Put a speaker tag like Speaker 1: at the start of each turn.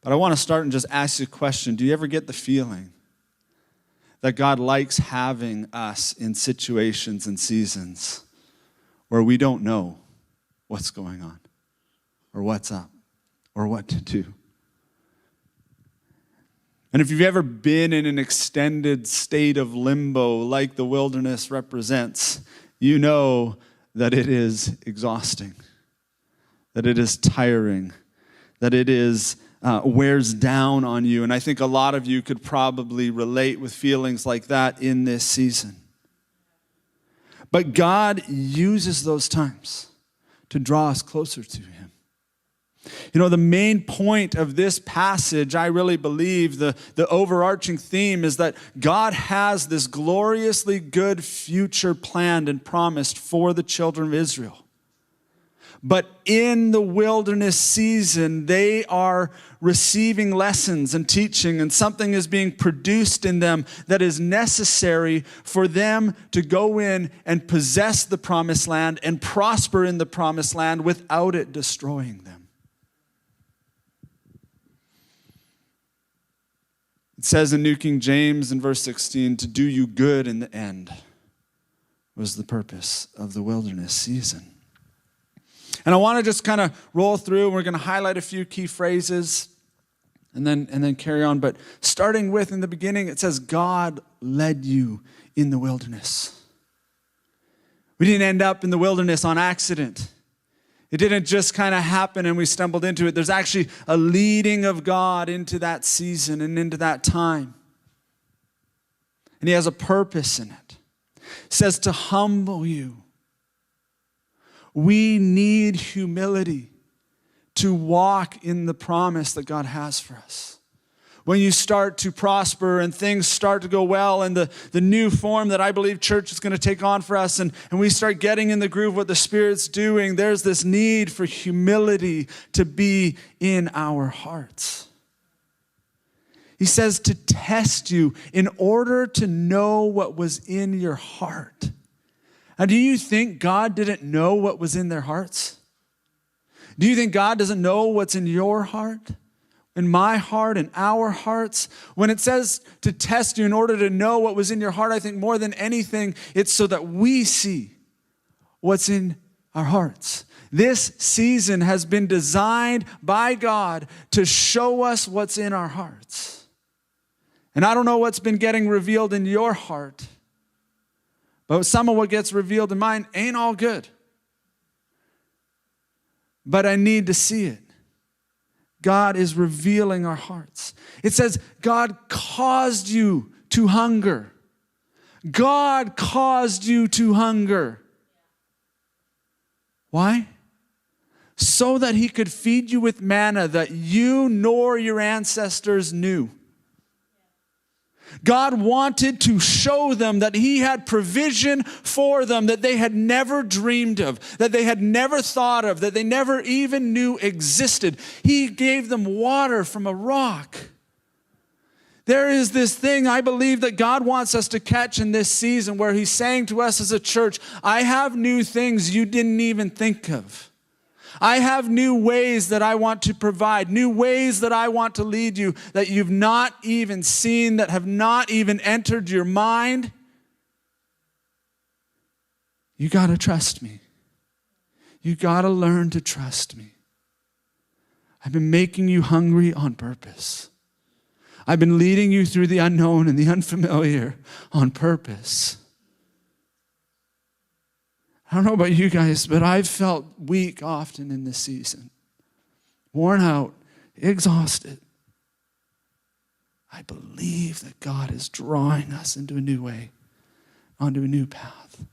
Speaker 1: But I want to start and just ask you a question. Do you ever get the feeling that God likes having us in situations and seasons where we don't know what's going on or what's up or what to do? And if you've ever been in an extended state of limbo like the wilderness represents, you know that it is exhausting, that it is tiring, that it is wears down on you. And I think a lot of you could probably relate with feelings like that in this season. But God uses those times to draw us closer to him. You know, the main point of this passage, I really believe, the overarching theme is that God has this gloriously good future planned and promised for the children of Israel. But in the wilderness season, they are receiving lessons and teaching, and something is being produced in them that is necessary for them to go in and possess the promised land and prosper in the promised land without it destroying them. It says in New King James in verse 16, to do you good in the end was the purpose of the wilderness season. And I want to just kind of roll through, and we're going to highlight a few key phrases and then carry on. But starting with, in the beginning, it says, God led you in the wilderness. We didn't end up in the wilderness on accident. It didn't just kind of happen and we stumbled into it. There's actually a leading of God into that season and into that time. And he has a purpose in it. It says to humble you. We need humility to walk in the promise that God has for us. When you start to prosper and things start to go well and the new form that I believe church is going to take on for us and we start getting in the groove of what the Spirit's doing, there's this need for humility to be in our hearts. He says to test you in order to know what was in your heart. Now, do you think God didn't know what was in their hearts? Do you think God doesn't know what's in your heart, in my heart, in our hearts? When it says to test you in order to know what was in your heart, I think more than anything, it's so that we see what's in our hearts. This season has been designed by God to show us what's in our hearts. And I don't know what's been getting revealed in your heart, but some of what gets revealed in mine ain't all good. But I need to see it. God is revealing our hearts. It says, God caused you to hunger. God caused you to hunger. Why? So that he could feed you with manna that you nor your ancestors knew. God wanted to show them that he had provision for them that they had never dreamed of, that they had never thought of, that they never even knew existed. He gave them water from a rock. There is this thing I believe that God wants us to catch in this season where he's saying to us as a church, I have new things you didn't even think of. I have new ways that I want to provide, new ways that I want to lead you that you've not even seen, that have not even entered your mind. You got to trust me. You got to learn to trust me. I've been making you hungry on purpose. I've been leading you through the unknown and the unfamiliar on purpose. I don't know about you guys, but I've felt weak often in this season. Worn out, exhausted. I believe that God is drawing us into a new way, onto a new path.